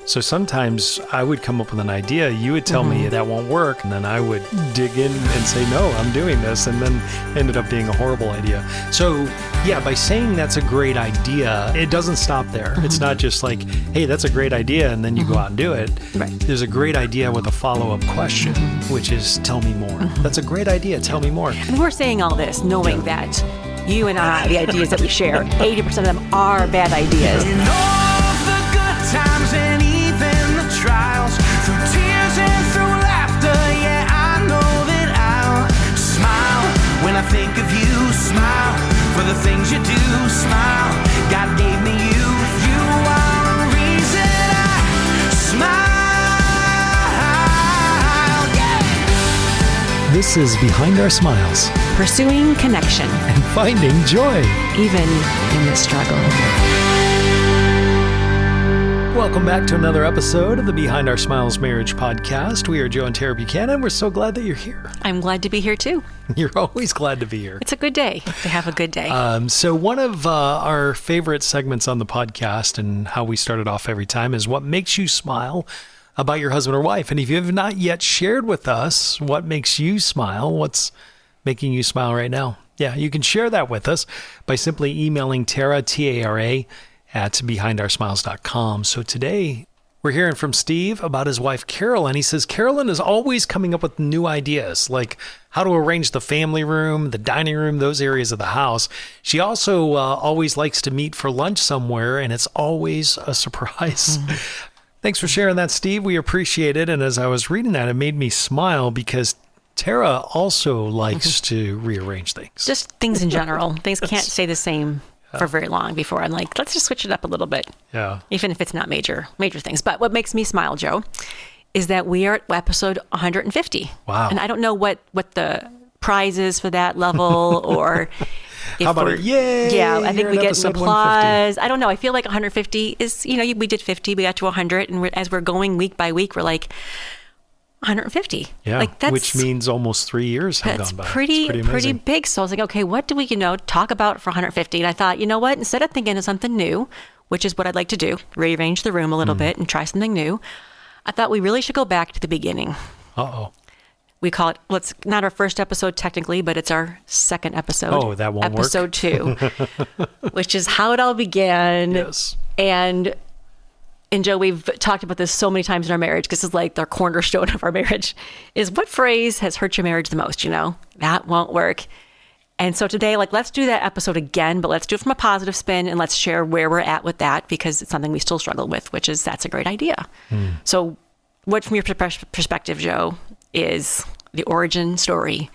So sometimes I would come up with an idea, you would tell me that won't work, and then I would dig in and say, no, I'm doing this, and then ended up being a horrible idea. So yeah, by saying that's a great idea, it doesn't stop there. It's not just like, hey, that's a great idea, and then you go out and do it. Right. There's a great idea with a follow-up question, which is, tell me more. That's a great idea, tell me more. And we're saying all this knowing that you and I, the ideas that we share, 80% of them are bad ideas. In all of the good times and even the trials, through tears and through laughter, yeah, I know that I'll smile when I think of you. Smile for the things you do. Smile, God gave me you. You are the reason I smile. Yeah. This is Behind Our Smiles. Pursuing connection, And finding joy. even in the struggle. Welcome back to another episode of the Behind Our Smiles Marriage Podcast. We are Joe and Tara Buchanan. We're so glad that you're here. I'm glad to be here too. You're always glad to be here. It's a good day to have a good day. So one of our favorite segments on the podcast and how we started off every time is what makes you smile about your husband or wife. And if you have not yet shared with us what makes you smile, what's making you smile right now, yeah, you can share that with us by simply emailing Tara, T-A-R-A, at behindoursmiles.com. So today we're hearing from Steve about his wife, Carolyn. He says Carolyn is always coming up with new ideas, like how to arrange the family room, the dining room, those areas of the house. She also always likes to meet for lunch somewhere, and it's always a surprise. Thanks for sharing that, Steve. We appreciate it. And as I was reading that, it made me smile because Tara also likes to rearrange things. Just things in general. Things can't stay the same for very long before I'm like, let's just switch it up a little bit. Yeah. Even if it's not major things. But what makes me smile, Joe, is that we are at episode 150. Wow. And I don't know what the prize is for that level or if How about it? Yay! Yeah, I think You're we at get an episode applause. I don't know. I feel like 150 is, we did 50, we got to 100. And as we're going week by week, we're like, 150. Yeah, like which means almost 3 years have that's gone by. pretty amazing. big. So I was like, okay, what do we, talk about for 150? And I thought, you know what? Instead of thinking of something new, which is what I'd like to do, rearrange the room a little bit and try something new, I thought we really should go back to the beginning. Uh-oh. We call it, well, it's not our first episode technically, but it's our second episode. Oh, that won't work. Episode 2, which is how it all began. Yes. And Joe, we've talked about this so many times in our marriage because it's like the cornerstone of our marriage is what phrase has hurt your marriage the most, That won't work. And so today, let's do that episode again, but let's do it from a positive spin and let's share where we're at with that because it's something we still struggle with, which is that's a great idea. So what, from your perspective, Joe, is the origin story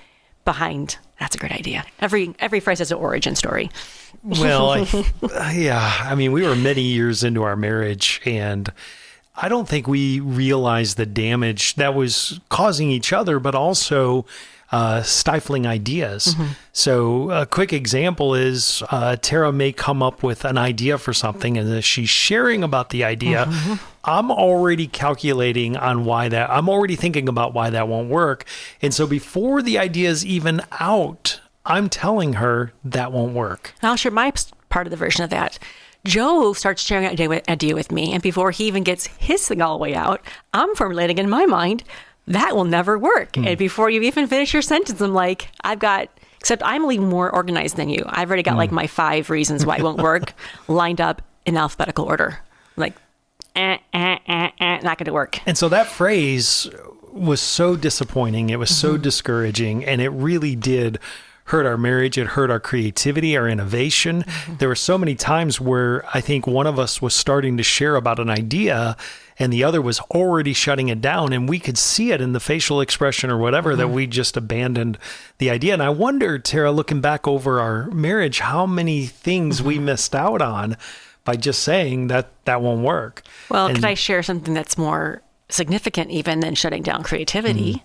behind that's a great idea? Every phrase has an origin story. Well, we were many years into our marriage, and I don't think we realized the damage that was causing each other, but also stifling ideas. So a quick example is Tara may come up with an idea for something, and as she's sharing about the idea, I'm already calculating on I'm already thinking about why that won't work. And so before the idea is even out, I'm telling her that won't work. I'll share my part of the version of that. Joe starts sharing an idea with me, and before he even gets his thing all the way out, I'm formulating in my mind, that will never work. And before you even finish your sentence, I'm like, except I'm even more organized than you. I've already got my 5 reasons why it won't work lined up in alphabetical order. Like, not going to work. And so that phrase was so disappointing. It was so discouraging, and it really did hurt our marriage. It hurt our creativity, our innovation. There were so many times where I think one of us was starting to share about an idea and the other was already shutting it down, and we could see it in the facial expression or whatever that we just abandoned the idea. And I wonder, Tara, looking back over our marriage, how many things we missed out on by just saying that won't work. Well, could I share something that's more significant even than shutting down creativity?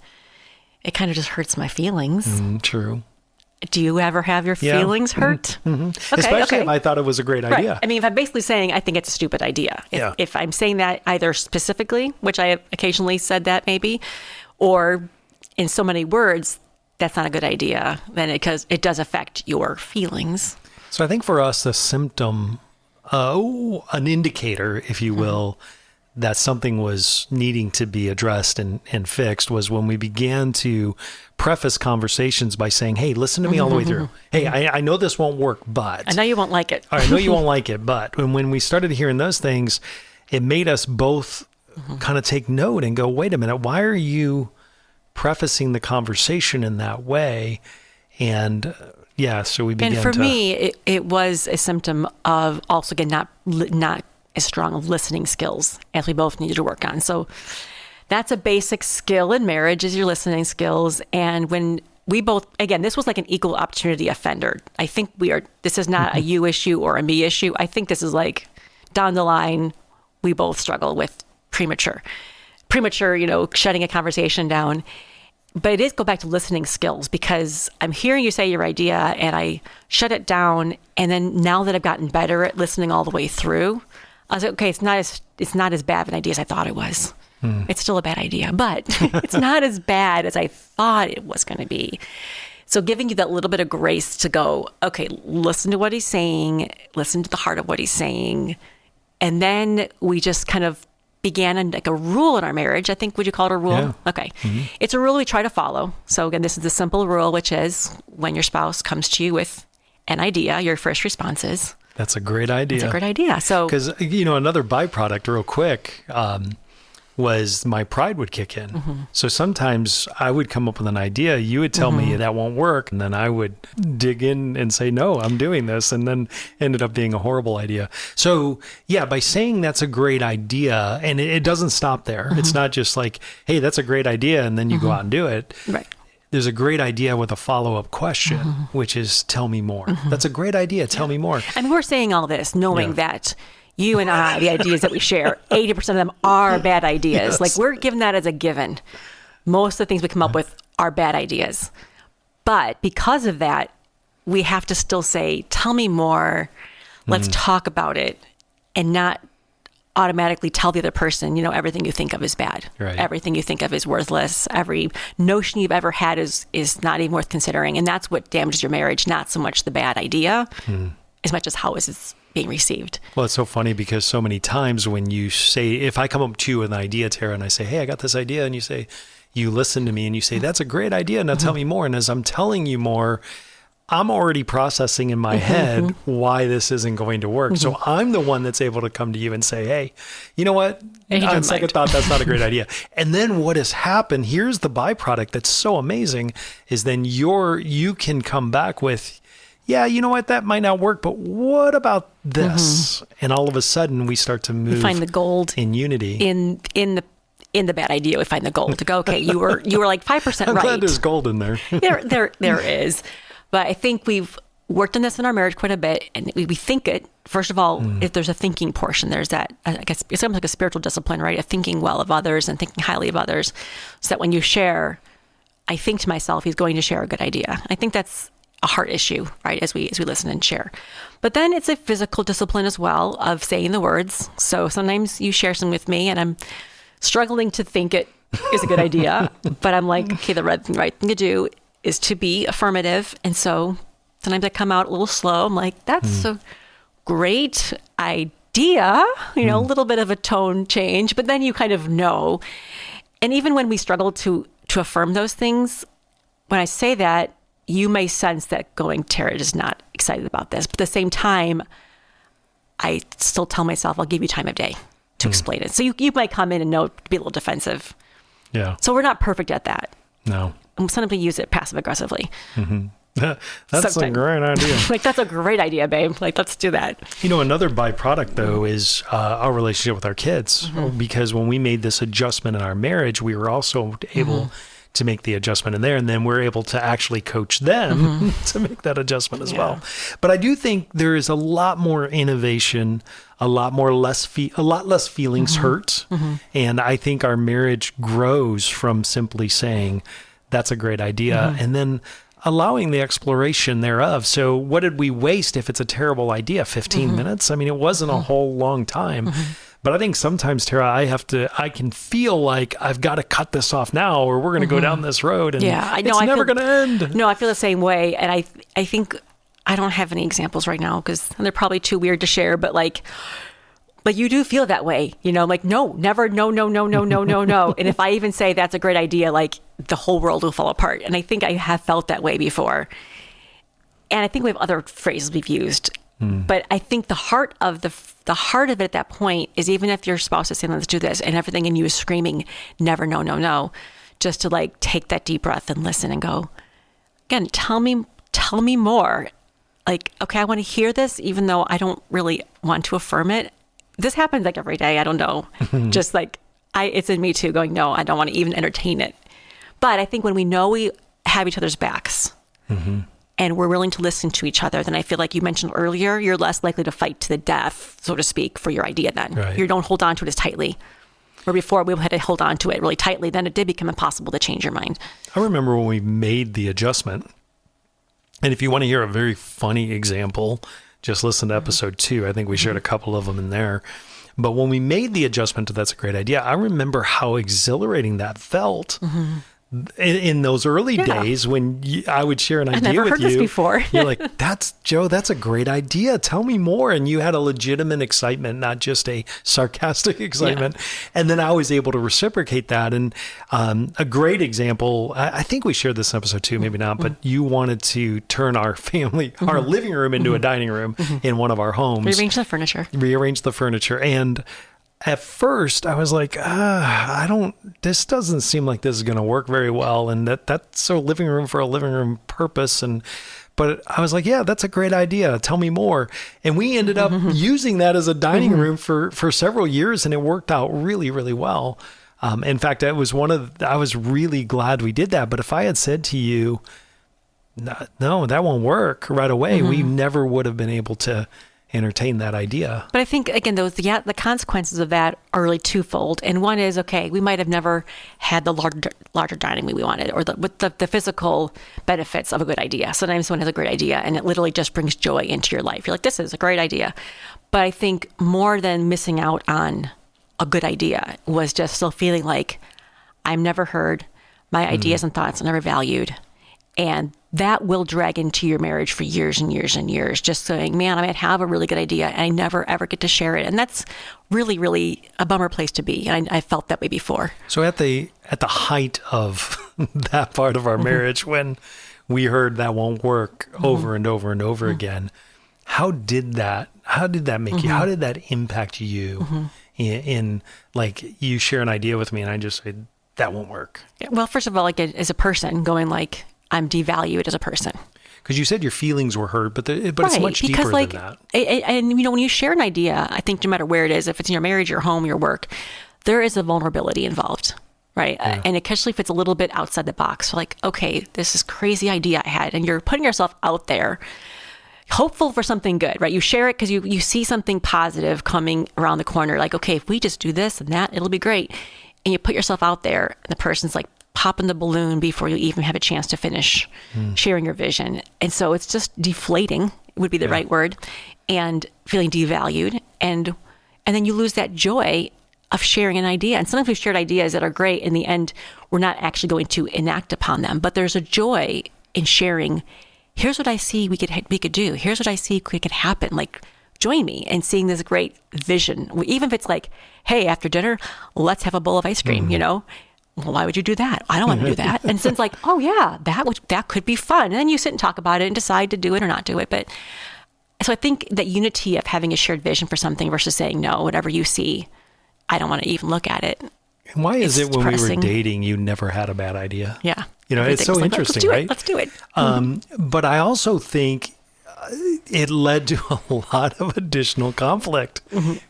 It kind of just hurts my feelings. True. Do you ever have your feelings hurt? Okay, Especially if I thought it was a great idea. Right. I mean, if I'm basically saying I think it's a stupid idea, if I'm saying that either specifically, which I have occasionally said that maybe, or in so many words, that's not a good idea, then because it does affect your feelings. So I think for us, the symptom, an indicator, if you will, that something was needing to be addressed and fixed was when we began to preface conversations by saying, hey, listen to me all the way through. Hey, I know this won't work, but... I know you won't like it. I know you won't like it, but... And when we started hearing those things, it made us both kind of take note and go, wait a minute, why are you prefacing the conversation in that way? And so we began to... And for me, it was a symptom of also, again, not as strong of listening skills as we both needed to work on. So that's a basic skill in marriage, is your listening skills. And when we both, again, this was like an equal opportunity offender. I think this is not a you issue or a me issue. I think this is like down the line, we both struggle with premature, shutting a conversation down. But it is go back to listening skills, because I'm hearing you say your idea and I shut it down. And then now that I've gotten better at listening all the way through, I was like, okay, it's not as bad of an idea as I thought it was. It's still a bad idea, but it's not as bad as I thought it was going to be. So giving you that little bit of grace to go, okay, listen to what he's saying, listen to the heart of what he's saying. And then we just kind of began like a rule in our marriage. I think, would you call it a rule? Yeah. Okay. It's a rule we try to follow. So again, this is the simple rule, which is when your spouse comes to you with an idea, your first response is, that's a great idea. It's a great idea. So, because, another byproduct real quick, was my pride would kick in. So sometimes I would come up with an idea. You would tell me that won't work. And then I would dig in and say, no, I'm doing this. And then ended up being a horrible idea. So by saying that's a great idea, and it doesn't stop there. It's not just like, hey, that's a great idea. And then you go out and do it. Right. There's a great idea with a follow-up question, which is tell me more. That's a great idea. Tell me more. And we're saying all this knowing that you and I, the ideas that we share, 80% of them are bad ideas. Yes. Like, we're given that as a given. Most of the things we come up with are bad ideas. But because of that, we have to still say, tell me more. Let's talk about it, and not automatically tell the other person, everything you think of is bad. Right. Everything you think of is worthless. Every notion you've ever had is not even worth considering. And that's what damages your marriage, not so much the bad idea, as much as how it's being received. Well, it's so funny because so many times when you say, if I come up to you with an idea, Tara, and I say, hey, I got this idea, and you listen to me and you say, that's a great idea. Now tell me more. And as I'm telling you more, I'm already processing in my head why this isn't going to work. So I'm the one that's able to come to you and say, hey, you know what? On second thought, that's not a great idea. And then what has happened, here's the byproduct that's so amazing, is then you can come back with, yeah, you know what? That might not work, but what about this? And all of a sudden we start to move. We find the gold in unity. In the bad idea, we find the gold to go, okay, you were like 5% right. I'm glad there's gold in there. There is. But I think we've worked on this in our marriage quite a bit, and we think it. First of all, if there's a thinking portion, there's that, I guess it's almost like a spiritual discipline, right? Of thinking well of others and thinking highly of others, so that when you share, I think to myself, he's going to share a good idea. I think that's a heart issue, right? As we listen and share. But then it's a physical discipline as well of saying the words. So sometimes you share some with me and I'm struggling to think it is a good idea, but I'm like, okay, the right thing to do is to be affirmative. And so sometimes I come out a little slow. I'm like, that's a great idea, a little bit of a tone change, but then you kind of know. And even when we struggle to affirm those things, when I say that, you may sense that going, Tara is not excited about this. But at the same time, I still tell myself, I'll give you time of day to explain it. So you might come in and be a little defensive. Yeah. So we're not perfect at that. No. And sometimes we use it passive aggressively. That's Sometimes. a great idea. Like, that's a great idea, babe. Like, let's do that. Another byproduct, though, is our relationship with our kids. Because when we made this adjustment in our marriage, we were also able to make the adjustment in there. And then we're able to actually coach them to make that adjustment as well. But I do think there is a lot more innovation, a lot less feelings hurt. And I think our marriage grows from simply saying, that's a great idea. And then allowing the exploration thereof. So what did we waste if it's a terrible idea? 15 minutes? I mean, it wasn't a whole long time. But I think sometimes, Tara, I can feel like I've got to cut this off now or we're going to go down this road and it's never going to end. No, I feel the same way. And I think I don't have any examples right now because they're probably too weird to share, but like But you do feel that way, like, no, never, no, no, no, no, no, no, no. And if I even say that's a great idea, like the whole world will fall apart. And I think I have felt that way before. And I think we have other phrases we've used. But I think the heart of it at that point is, even if your spouse is saying, let's do this, and everything in you is screaming, never, no, no, no, just to like take that deep breath and listen and go, again, tell me more. Like, okay, I want to hear this, even though I don't really want to affirm it. This happens like every day. I don't know. Just like it's in me too, going, no, I don't want to even entertain it. But I think when we know we have each other's backs, and we're willing to listen to each other, then I feel like you mentioned earlier, you're less likely to fight to the death, so to speak, for your idea then. Right. You don't hold on to it as tightly. Where before we had to hold on to it really tightly, then it did become impossible to change your mind. I remember when we made the adjustment, and if you want to hear a very funny example, just listen to episode 2. I think we shared a couple of them in there. But when we made the adjustment to That's a Great Idea, I remember how exhilarating that felt. In those early days when I would share an idea never with heard you, this before. you're like, that's a great idea. Tell me more. And you had a legitimate excitement, not just a sarcastic excitement. And then I was able to reciprocate that. And a great example, I think we shared this in episode 2, maybe not, but you wanted to turn our family, our living room into a dining room in one of our homes. Rearrange the furniture. And at first I was like, this doesn't seem like this is going to work very well. And that's a living room for a living room purpose. But I was like, yeah, that's a great idea. Tell me more. And we ended up using that as a dining room for several years, and it worked out really, really well. In fact, I was really glad we did that. But if I had said to you, no, that won't work right away, we never would have been able to entertain that idea. But I think, again, the consequences of that are really twofold. And one is, okay, we might have never had the larger dining room we wanted, or the physical benefits of a good idea. Sometimes someone has a great idea and it literally just brings joy into your life. You're like, this is a great idea. But I think more than missing out on a good idea was just still feeling like I'm never heard, my ideas and thoughts are never valued. And that will drag into your marriage for years and years and years, just saying, man, I might have a really good idea and I never, ever get to share it. And that's really, really a bummer place to be. And I felt that way before. So at the height of that part of our marriage, when we heard that won't work over and over and over again, how did that make you? How did that impact you in like, you share an idea with me and I just say, that won't work? Well, first of all, like as a person, going like, I'm devalued as a person. Because you said your feelings were hurt, but it's much deeper than that. And when you share an idea, I think no matter where it is, if it's in your marriage, your home, your work, there is a vulnerability involved, right? Yeah. And especially if it's a little bit outside the box. Like, okay, this is crazy idea I had, and you're putting yourself out there, hopeful for something good, right? You share it because you see something positive coming around the corner. Like, okay, if we just do this and that, it'll be great. And you put yourself out there, and the person's like, popping the balloon before you even have a chance to finish sharing your vision. And so it's just deflating would be the right word, and feeling devalued. And then you lose that joy of sharing an idea. And sometimes we've shared ideas that are great. In the end, we're not actually going to enact upon them, but there's a joy in sharing. Here's what I see we could do. Here's what I see could happen. Like, join me in seeing this great vision. Even if it's like, hey, after dinner, let's have a bowl of ice cream, Well, why would you do that? I don't want to do that. And so it's like, oh yeah, that could be fun. And then you sit and talk about it and decide to do it or not do it. But so I think that unity of having a shared vision for something versus saying, no, whatever you see, I don't want to even look at it. And why is it when we were dating, you never had a bad idea? Yeah. It's so interesting, right? Let's do it. But I also think it led to a lot of additional conflict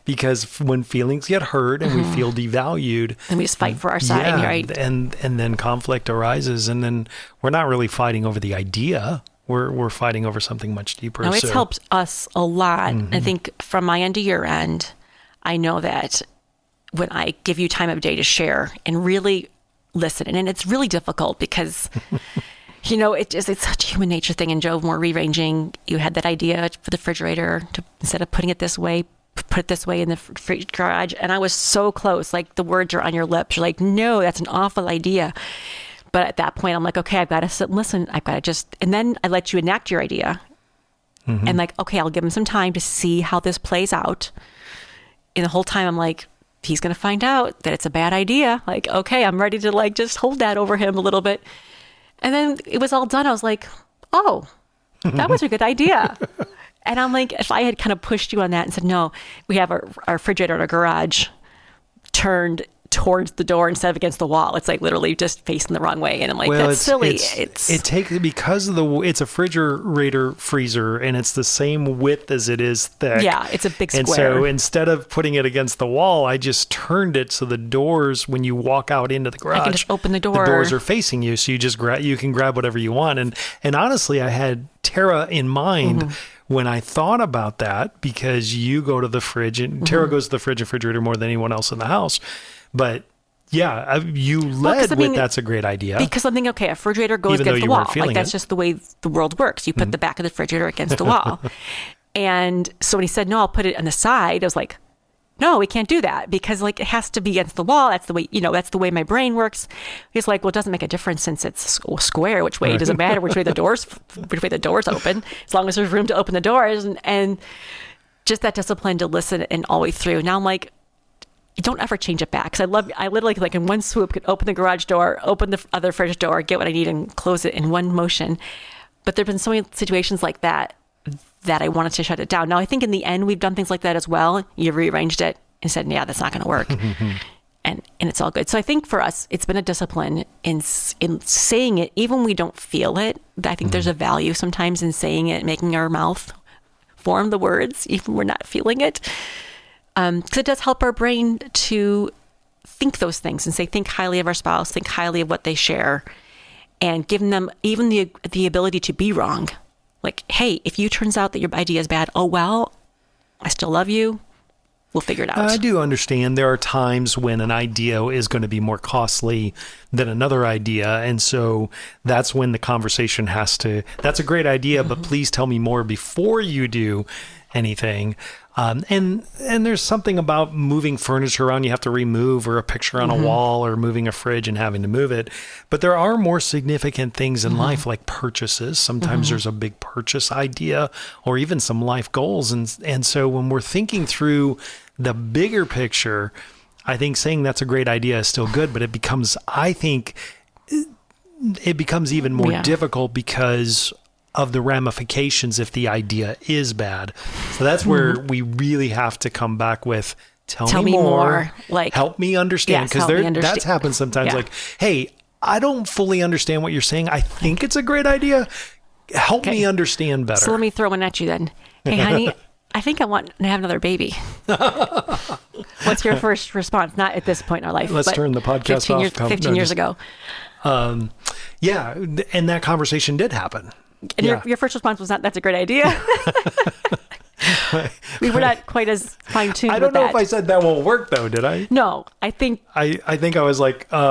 because when feelings get hurt and we feel devalued, and we just fight for our side, right? And then conflict arises, and then we're not really fighting over the idea. We're fighting over something much deeper. No, it's helped us a lot. I think from my end to your end, I know that when I give you time of day to share and really listen, and it's really difficult because it's such a human nature thing. And Joe, more rearranging, you had that idea for the refrigerator to, instead of putting it this way, put it this way in the garage. And I was so close, like the words are on your lips. You're like, no, that's an awful idea. But at that point, I'm like, okay, I've got to sit and listen. I've got to and then I let you enact your idea. And like, okay, I'll give him some time to see how this plays out. in the whole time, I'm like, he's going to find out that it's a bad idea. Like, okay, I'm ready to like just hold that over him a little bit. And then it was all done. I was like, oh, that was a good idea. And I'm like, if I had kind of pushed you on that and said, no, we have our refrigerator in our garage turned towards the door instead of against the wall. It's like literally just facing the wrong way. And I'm like, that's silly. Because of it's a refrigerator freezer and it's the same width as it is thick. Yeah, it's a big square. And so instead of putting it against the wall, I just turned it so the doors, when you walk out into the garage, I can just open the door. The doors are facing you, so you just you can grab whatever you want. And honestly, I had Tara in mind when I thought about that, because you go to the fridge and Tara goes to the fridge and refrigerator more than anyone else in the house. But yeah, you led with that's a great idea. Because I'm thinking, okay, a refrigerator goes against the wall. Like that's just the way the world works. You put the back of the refrigerator against the wall. And so when he said, no, I'll put it on the side, I was like, no, we can't do that because like it has to be against the wall. That's the way, that's the way my brain works. He's like, well, it doesn't make a difference since it's square, which way. It doesn't matter which way the doors open, as long as there's room to open the doors. And just that discipline to listen and all the way through. Now I'm like, you don't ever change it back. Because I literally like in one swoop could open the garage door, open the other fridge door, get what I need and close it in one motion. But there've been so many situations like that I wanted to shut it down. Now I think in the end we've done things like that as well. You rearranged it and said, yeah, that's not going to work. and it's all good. So I think for us, it's been a discipline in saying it, even when we don't feel it. I think there's a value sometimes in saying it, making our mouth form the words, even when we're not feeling it. Because it does help our brain to think those things and say, think highly of our spouse, think highly of what they share, and giving them even the ability to be wrong. Like, hey, if you turns out that your idea is bad, oh, well, I still love you. We'll figure it out. I do understand there are times when an idea is going to be more costly than another idea. And so that's when the conversation that's a great idea, but please tell me more before you do anything. And there's something about moving furniture around you have to remove, or a picture on a wall, or moving a fridge and having to move it. But there are more significant things in life, like purchases. Sometimes there's a big purchase idea or even some life goals. And so when we're thinking through the bigger picture, I think saying that's a great idea is still good, but it becomes even more difficult because of the ramifications if the idea is bad. So that's where we really have to come back with, tell me more, like help me understand. Because that's happened sometimes. Like, hey, I don't fully understand what you're saying. I think it's a great idea. Help me understand better. So let me throw one at you then. Hey, honey, I think I want to have another baby. What's your first response? Not at this point in our life. Let's turn the podcast off. 15 years ago. Yeah, and that conversation did happen. And your first response was not, that's a great idea. We were not quite as fine-tuned with that. I don't know if I said that won't work, though, did I? No, I think... I think I was like, what?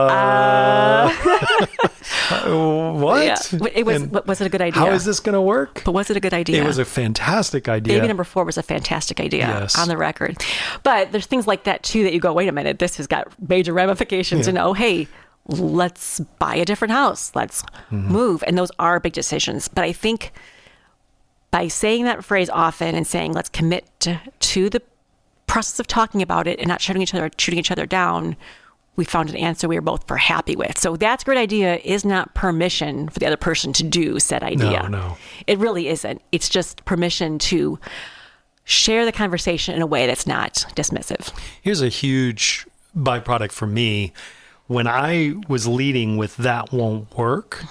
Yeah. Was it a good idea? How is this going to work? But was it a good idea? It was a fantastic idea. Baby number 4 was a fantastic idea, on the record. But there's things like that, too, that you go, wait a minute, this has got major ramifications. Hey, let's buy a different house. Let's move. And those are big decisions. But I think by saying that phrase often and saying, let's commit to the process of talking about it and not shooting each other down, we found an answer we were both happy with. So that's a great idea is not permission for the other person to do said idea. No. It really isn't. It's just permission to share the conversation in a way that's not dismissive. Here's a huge byproduct for me. When I was leading with that won't work,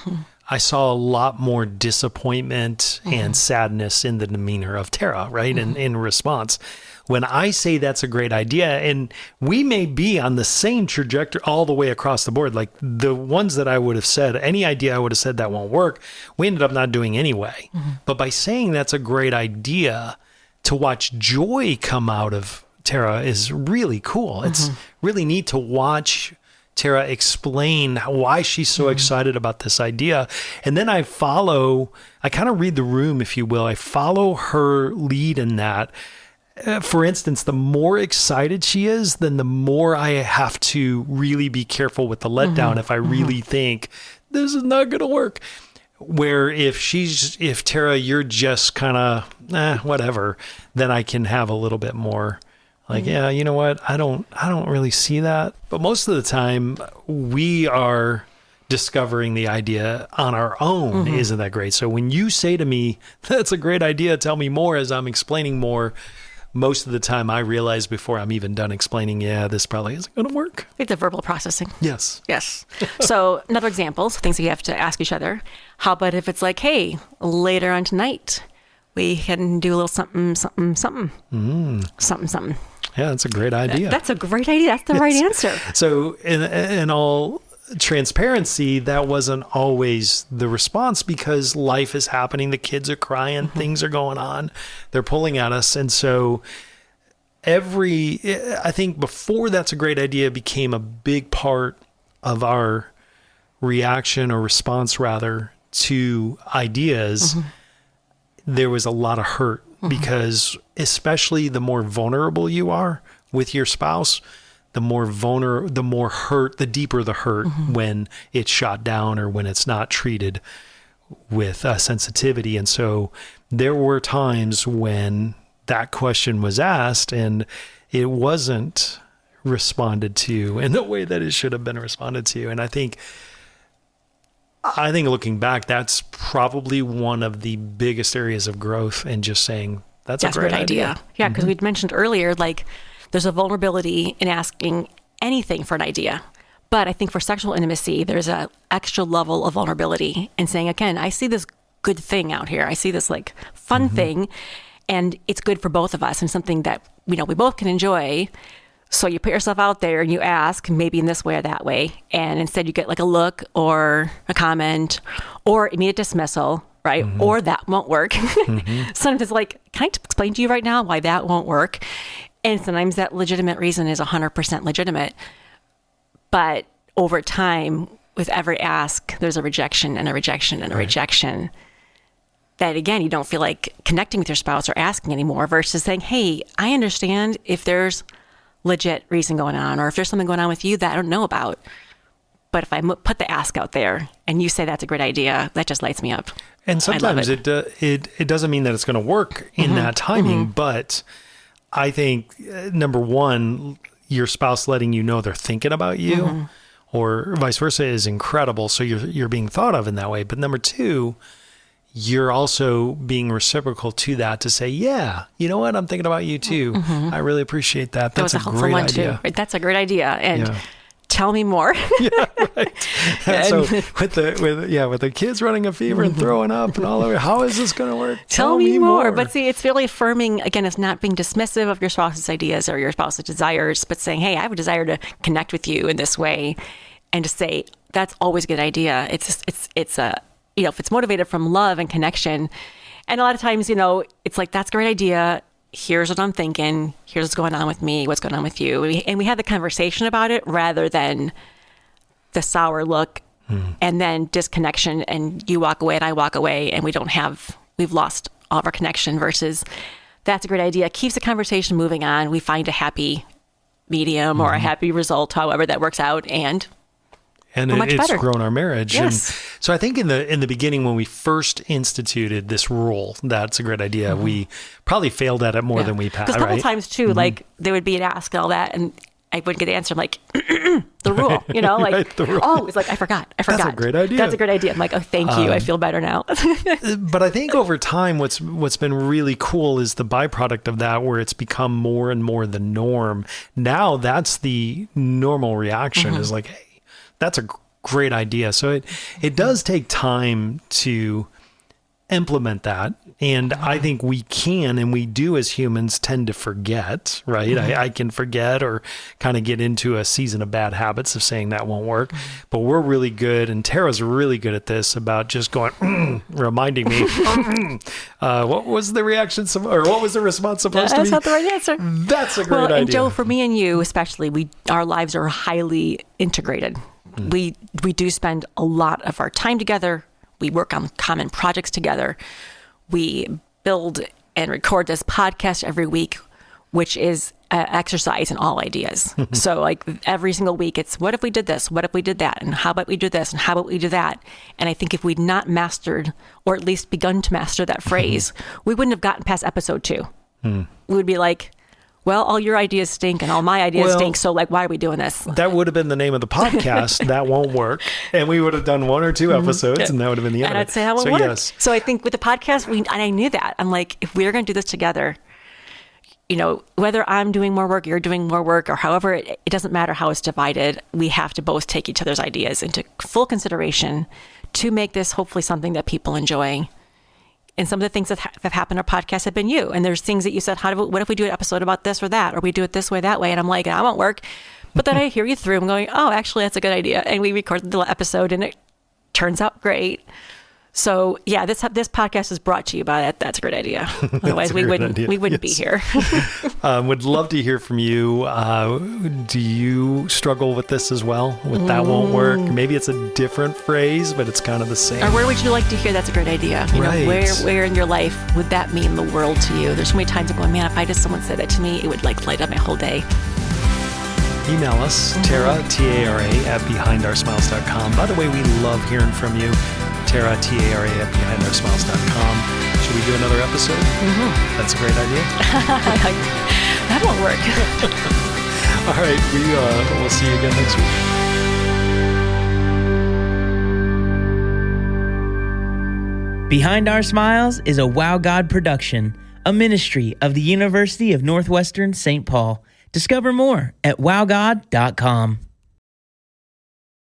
I saw a lot more disappointment and sadness in the demeanor of Tara, right? And in response, when I say that's a great idea, and we may be on the same trajectory all the way across the board, like the ones that I would have said, any idea I would have said that won't work, we ended up not doing anyway. But by saying that's a great idea, to watch joy come out of Tara is really cool. It's really neat to watch Tara explain why she's so excited about this idea. And then I kind of read the room, if you will. I follow her lead in that. For instance, the more excited she is, then the more I have to really be careful with the letdown if I really think this is not going to work. Where if Tara, you're just kind of, whatever, then I can have a little bit more Like, yeah, you know what? I don't really see that. But most of the time we are discovering the idea on our own. Isn't that great? So when you say to me, that's a great idea, tell me more, as I'm explaining more, most of the time I realize before I'm even done explaining, yeah, this probably isn't going to work. It's a verbal processing. Yes. Yes. So another example, so things we have to ask each other. How about if it's like, hey, later on tonight, we can do a little something, something, something. Something, something. Yeah, that's a great idea. That's a great idea. That's the right answer. So in all transparency, that wasn't always the response because life is happening. The kids are crying. Things are going on. They're pulling at us. And so I think before that's a great idea became a big part of our reaction or response rather to ideas, there was a lot of hurt because especially the more vulnerable you are with your spouse, the more hurt, the deeper the hurt when it's shot down or when it's not treated with sensitivity. And so there were times when that question was asked and it wasn't responded to in the way that it should have been responded to. And I think looking back, that's probably one of the biggest areas of growth and just saying, that's a great idea. Yeah, because we'd mentioned earlier, like there's a vulnerability in asking anything for an idea. But I think for sexual intimacy, there's a extra level of vulnerability in saying, again, I see this good thing out here. I see this like fun thing and it's good for both of us and something that, we both can enjoy. So you put yourself out there and you ask maybe in this way or that way. And instead you get like a look or a comment or immediate dismissal, right? Or that won't work. Sometimes it's like, can I explain to you right now why that won't work? And sometimes that legitimate reason is 100% legitimate. But over time, with every ask, there's a rejection and a rejection and a rejection. That again, you don't feel like connecting with your spouse or asking anymore versus saying, hey, I understand if there's legit reason going on or if there's something going on with you that I don't know about. But if I put the ask out there and you say that's a great idea, that just lights me up. And sometimes it doesn't mean that it's going to work in that timing, but I think number one, your spouse letting you know they're thinking about you or vice versa is incredible. So you're being thought of in that way. But number two, you're also being reciprocal to that to say, yeah, you know what? I'm thinking about you too. I really appreciate that. That's that was a helpful great one idea. too. That's a great idea. And tell me more. Yeah, right. And so with the kids running a fever and throwing up and all over, how is this going to work? Tell me more. But see, it's really affirming, again, it's not being dismissive of your spouse's ideas or your spouse's desires, but saying, hey, I have a desire to connect with you in this way. And to say, that's always a good idea. It's a, if it's motivated from love and connection. And a lot of times, it's like, that's a great idea. Here's what I'm thinking. Here's what's going on with me. What's going on with you? And we had the conversation about it rather than the sour look and then disconnection and you walk away and I walk away and we've lost all of our connection versus that's a great idea. Keeps the conversation moving on. We find a happy medium or a happy result, however that works out. And it's better. Grown our marriage. Yes. And so I think in the beginning, when we first instituted this rule, that's a great idea. We probably failed at it more than we passed. Because a couple times too, like there would be an ask and all that, and I wouldn't get the answer. I'm like, the rule, the rule. Oh, it's like, I forgot. That's a great idea. That's a great idea. I'm like, oh, thank you. I feel better now. But I think over time, what's been really cool is the byproduct of that, where it's become more and more the norm. Now that's the normal reaction is like, hey, that's a great idea. So it does take time to implement that. And I think we can, and we do as humans tend to forget, right? I can forget or kind of get into a season of bad habits of saying that won't work. But we're really good, and Tara's really good at this, about just going, reminding me, what was the reaction, or what was the response supposed to be? That's not the right answer. That's a great idea. And Joe, for me and you especially, our lives are highly integrated. We do spend a lot of our time together. We work on common projects together. We build and record this podcast every week, which is an exercise in all ideas. So like every single week, it's what if we did this? What if we did that? And how about we do this? And how about we do that? And I think if we'd not mastered, or at least begun to master that phrase, we wouldn't have gotten past episode 2. We would be like, well, all your ideas stink and all my ideas Well, stink. So like, why are we doing this? That would have been the name of the podcast. That won't work. And we would have done 1 or 2 episodes and that would have been the end And of I'd it. say that would So work. yes. So I think with the podcast, and I knew that. I'm like, if we're going to do this together, you know, whether I'm doing more work, you're doing more work, or however, it doesn't matter how it's divided. We have to both take each other's ideas into full consideration to make this hopefully something that people enjoy. And some of the things that have happened on our podcast have been you. And there's things that you said, what if we do an episode about this or that, or we do it this way, that way? And I'm like, that won't work. But then I hear you through. I'm going, oh, actually, that's a good idea. And we recorded the episode and it turns out great. So yeah, this podcast is brought to you by that. That's a great idea. Otherwise, we wouldn't be here. Would love to hear from you. Do you struggle with this as well? With that won't work? Maybe it's a different phrase, but it's kind of the same. Or where would you like to hear that's a great idea? You Right. know, where in your life would that mean the world to you? There's so many times I'm going, man, if I just someone said that to me, it would like light up my whole day. Email us, Tara, T-A-R-A, at behindoursmiles.com. By the way, we love hearing from you. Tara, T-A-R-A, at behindoursmiles.com. Should we do another episode? Mm-hmm. That's a great idea. That won't work. All right, we'll see you again next week. Behind Our Smiles is a Wow God production, a ministry of the University of Northwestern St. Paul. Discover more at wowgod.com.